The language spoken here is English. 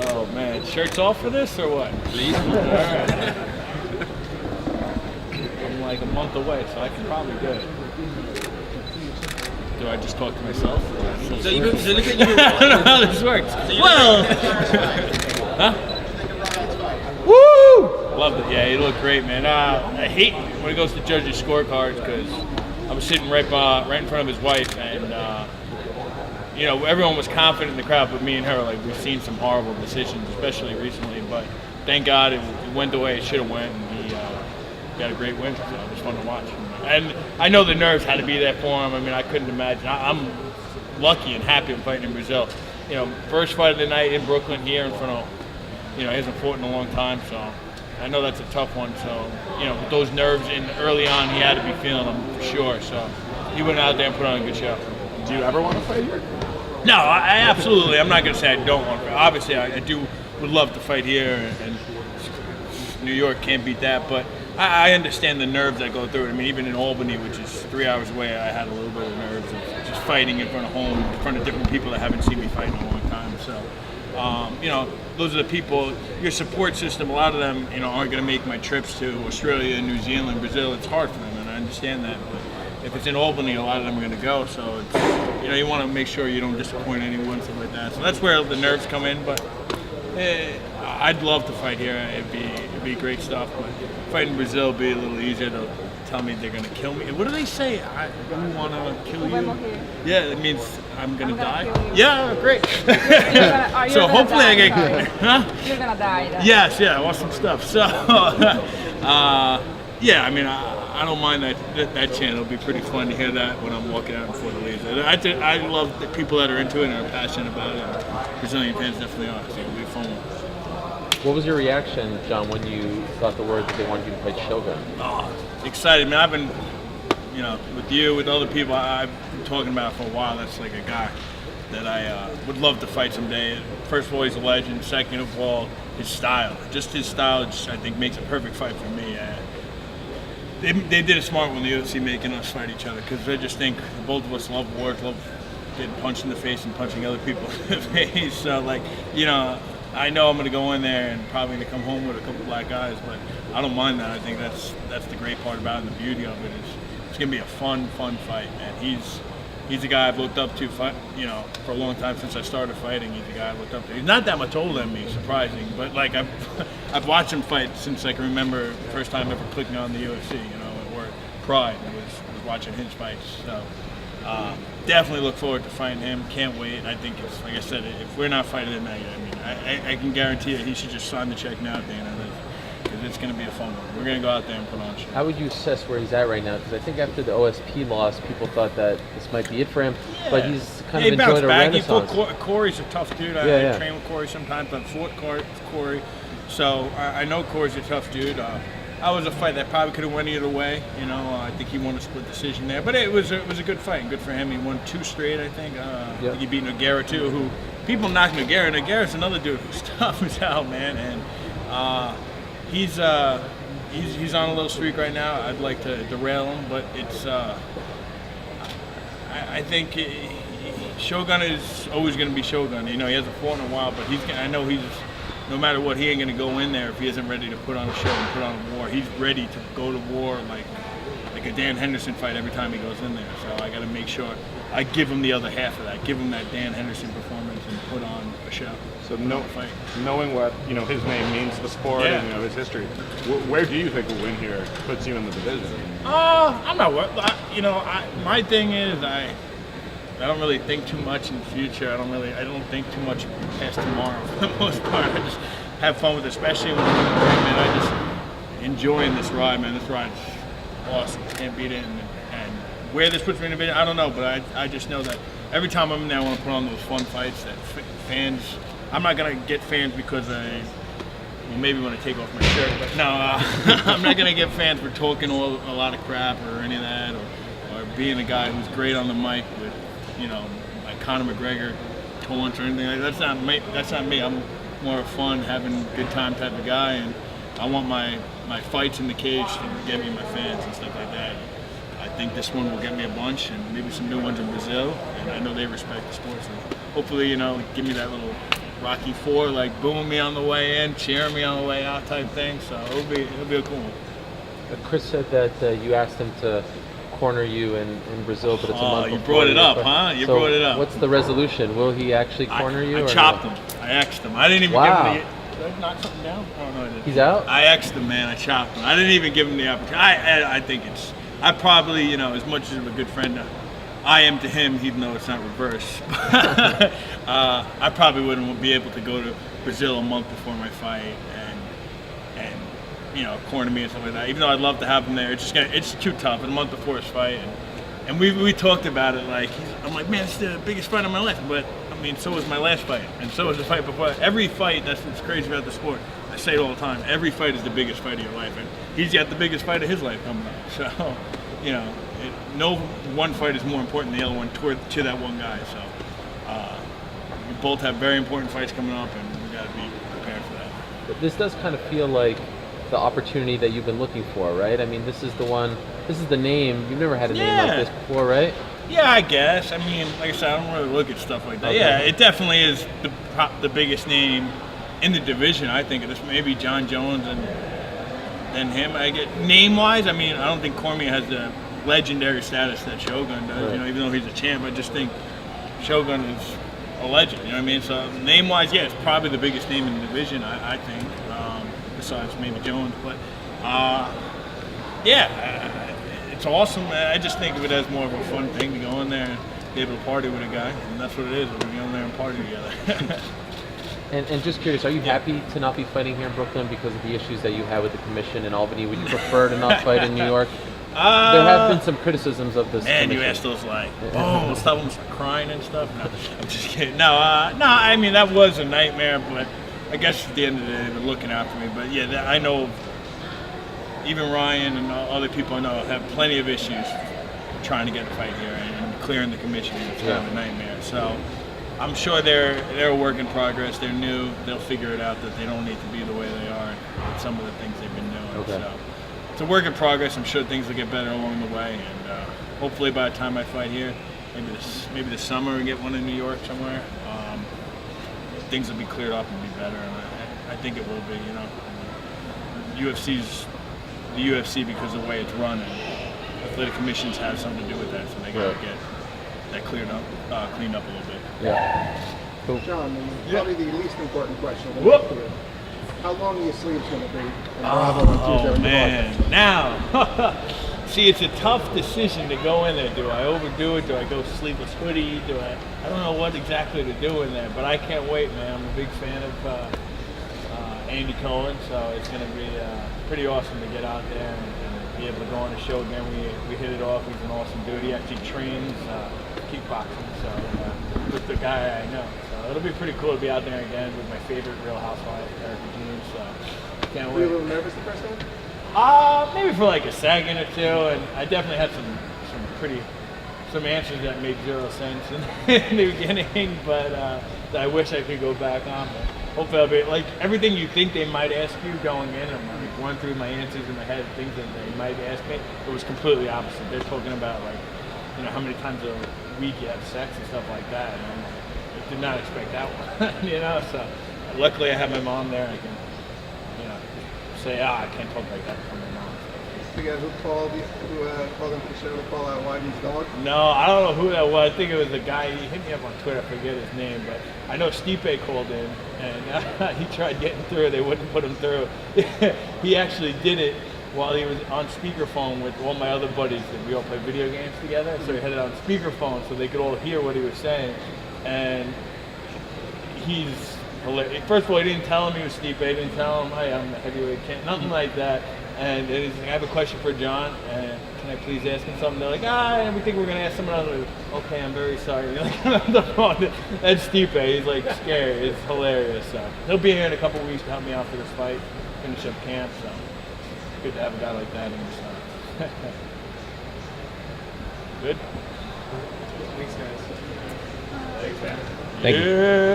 Oh man, shirts off for this or what? Please. All right. I'm like a month away, so I can probably do it. Do I just talk to myself? So look at you. I don't know how this works. Well, huh? Woo! Loved it. Yeah, he looked great, man. I hate when he goes to judge his scorecards because I was sitting right in front of his wife, and you know, everyone was confident in the crowd, but me and her, like, we've seen some horrible decisions, especially recently. But thank God it went the way it should have went, and he got a great win. So it was fun to watch. And I know the nerves had to be there for him. I mean, I couldn't imagine. I'm lucky and happy I'm fighting in Brazil. You know, first fight of the night in Brooklyn here in front of, you know, he hasn't fought in a long time, so I know that's a tough one. So, you know, with those nerves early on, he had to be feeling them for sure. So he went out there and put on a good show. Do you ever want to fight here? No, I absolutely. I'm not going to say I don't want to. Obviously, I would love to fight here, and New York can't beat that. But I understand the nerves that go through it. I mean, even in Albany, which is 3 hours away, I had a little bit of nerves of just fighting in front of home, in front of different people that haven't seen me fight in a long time. So, you know, those are the people. Your support system. A lot of them, you know, aren't going to make my trips to Australia, New Zealand, Brazil. It's hard for them, and I understand that. But if it's in Albany, a lot of them are going to go. So, it's, you know, you want to make sure you don't disappoint anyone, stuff like that. So that's where the nerves come in. But I'd love to fight here. It'd be great stuff. But fighting Brazil would be a little easier. They'll tell me they're going to kill me. What do they say? I want to kill you. Yeah, it means I'm going to die. Yeah, great. So hopefully I get. Huh? You're going to die. Then. Yes, yeah, awesome stuff. So, yeah, I mean, I don't mind that chant. It'll be pretty fun to hear that when I'm walking out in Fortaleza. I love the people that are into it and are passionate about it. Brazilian fans definitely are, so it'll be a fun one. What was your reaction, John, when you got the word that they wanted you to fight Shogun? Oh, excited, man. I've been, you know, with you, with other people, I've been talking about it for a while. That's like a guy that I would love to fight someday. First of all, he's a legend. Second of all, his style. Just his style, I think, makes a perfect fight for me. They did a smart one, the UFC, making us fight each other, because I just think both of us love wars, love getting punched in the face and punching other people in the face. So, like, you know, I know I'm going to go in there and probably going to come home with a couple black eyes, but I don't mind that. I think that's the great part about it, and the beauty of it is it's going to be a fun fight. And he's a guy I've looked up to, you know, for a long time since I started fighting. He's a guy I've looked up to. He's not that much older than me, surprising, but like I've watched him fight since I can remember the first time ever clicking on the UFC, you know, or Pride was watching his fights. So definitely look forward to fighting him. Can't wait. I think it's, like I said, if we're not fighting tonight, I mean, I can guarantee that he should just sign the check now, Dana. Because it's going to be a fun one. We're going to go out there and put on a show. How would you assess where he's at right now? Because I think after the OSP loss, people thought that this might be it for him. Yeah. But he's kind of enjoyed a renaissance. Corey's a tough dude. I train with Corey sometimes. I've fought Corey. So I know Corey's a tough dude. That was a fight that probably could have went either way. You know, I think he won a split decision there. But it was a good fight. Good for him. He won 2 straight, I think. I think he beat Nogueira, too, who people knock Nogueira. Nogueira's another dude who's tough as hell, man. And he's on a little streak right now. I'd like to derail him, but it's I think Shogun is always going to be Shogun. You know, he hasn't fought in a while, but I know he's no matter what, he ain't going to go in there if he isn't ready to put on a show and put on a war. He's ready to go to war like a Dan Henderson fight every time he goes in there. So I got to make sure I give him the other half of that. Give him that Dan Henderson performance and put on a show. So knowing what, you know, his name means to the sport and, you know, his history, where do you think a win here puts you in the division? I'm not worried. You know, my thing is I don't really think too much in the future. I don't think too much past tomorrow for the most part. I just have fun with it, especially when I'm man. I just enjoying this ride, man. This ride's awesome. Can't beat it. And where this puts me in the division, I don't know, but I just know that every time I'm in there, I want to put on those fun fights that fans. I'm not gonna get fans because maybe when I take off my shirt, but no, I'm not gonna get fans for talking a lot of crap or any of that, or being a guy who's great on the mic with, you know, like Conor McGregor taunts or anything like that. That's not me. I'm more of fun, having a good time type of guy, and I want my fights in the cage to get me my fans and stuff like that. I think this one will get me a bunch, and maybe some new ones in Brazil, and I know they respect the sport, so hopefully, you know, give me that little Rocky IV, like booing me on the way in, cheering me on the way out type thing. So it'll be a cool one. Chris said that you asked him to corner you in Brazil, but it's a month you before brought it your up, fight. huh? You So brought it up. What's the resolution? Will he actually corner you? I or chopped no? him. I X'd him. I didn't even Wow. give him the... Did I knock something down? Oh, no, I didn't. He's out? I X'd him, man. I chopped him. I didn't even give him the opportunity. I think it's... I probably, you know, as much as of a good friend I am to him, even though it's not reverse. I probably wouldn't be able to go to Brazil a month before my fight and you know, corner me and stuff like that. Even though I'd love to have him there, it's too tough. A month before his fight, and we talked about it. Like I'm like, man, it's the biggest fight of my life. But I mean, so was my last fight, and so was the fight before. Every fight, that's what's crazy about the sport. I say it all the time. Every fight is the biggest fight of your life, and he's got the biggest fight of his life coming up. So, you know, no one fight is more important than the other one to that one guy. So, we both have very important fights coming up, and we got to be prepared for that. But this does kind of feel like the opportunity that you've been looking for, right? I mean, this is the one. This is the name. You've never had a name like this before, right? Yeah, I guess. I mean, like I said, I don't really look at stuff like that. Okay. Yeah, it definitely is the biggest name in the division. I think this maybe John Jones and then him. I get name-wise. I mean, I don't think Cormier has the legendary status that Shogun does. Right. You know, even though he's a champ, I just think Shogun is a legend. You know what I mean? So name-wise, yeah, it's probably the biggest name in the division. I think, besides maybe Jones. But yeah, it's awesome. I just think of it as more of a fun thing to go in there and be able to party with a guy, and that's what it is. We're going to go in there and party together. And just curious, are you happy to not be fighting here in Brooklyn because of the issues that you had with the commission in Albany? Would you prefer to not fight in New York? There have been some criticisms of this. Man, commission. you asked those like, boom, stuff them start crying and stuff. No, I'm just kidding. No, I mean that was a nightmare, but I guess at the end of the day, they're looking after me. But yeah, I know even Ryan and other people I know have plenty of issues trying to get a fight here and clearing the commission. It's kind of a nightmare. So I'm sure they're a work in progress. They're new. They'll figure it out that they don't need to be the way they are with some of the things they've been doing. Okay. So it's a work in progress. I'm sure things will get better along the way, and hopefully by the time I fight here, maybe this summer we get one in New York somewhere. Things will be cleared up and be better, and I think it will be. You know, UFC's the UFC because of the way it's run, and athletic commissions have something to do with that, so they got to get that cleaned up a little bit. Yeah. Cool. John, probably the least important question. Whoop. How long are your sleeves going to be? in Bravo on Tuesday when you Man, now, see, it's a tough decision to go in there. Do I overdo it? Do I go sleeveless hoodie? I don't know what exactly to do in there, but I can't wait, man. I'm a big fan of Andy Cohen, so it's going to be pretty awesome to get out there and be able to go on the show again. We hit it off. He's an awesome dude. He actually trains kickboxing, so with the guy I know. So it'll be pretty cool to be out there again with my favorite Real Housewife, Erica June. So can't Were you a wait. little nervous the first time? Maybe for like a second or two, and I definitely had some answers that made zero sense in the beginning, but that I wish I could go back on. But hopefully I'll be like everything you think they might ask you going in. I'm like going through my answers in my head, things that they might ask me. It was completely opposite. They're talking about like, you know, how many times a week you have sex and stuff like that. And I'm like, I did not expect that one, you know. So luckily I have my mom there. I can, you know, say, I can't talk like that from my mom. The guy who called into the show to call out Wyden's dog? No, I don't know who that was. I think it was a guy. He hit me up on Twitter. I forget his name, but I know Stipe called in, and he tried getting through. They wouldn't put him through. He actually did it while he was on speakerphone with all my other buddies. And we all play video games together, so he had it on speakerphone so they could all hear what he was saying. And he's hilarious. First of all, he didn't tell him he was Stipe. He didn't tell him, hey, I'm the heavyweight champ. Nothing like that. And he's like, I have a question for John, and can I please ask him something? They're like, we think we're going to ask someone else. Like, okay, I'm very sorry. You're like, on the phone. That's Stipe. He's like scared. It's hilarious. So he'll be here in a couple weeks to help me out for this fight, finish up camp. So good to have a guy like that in your side. Good? Thanks, guys. Thanks, man. Thank you. Yeah.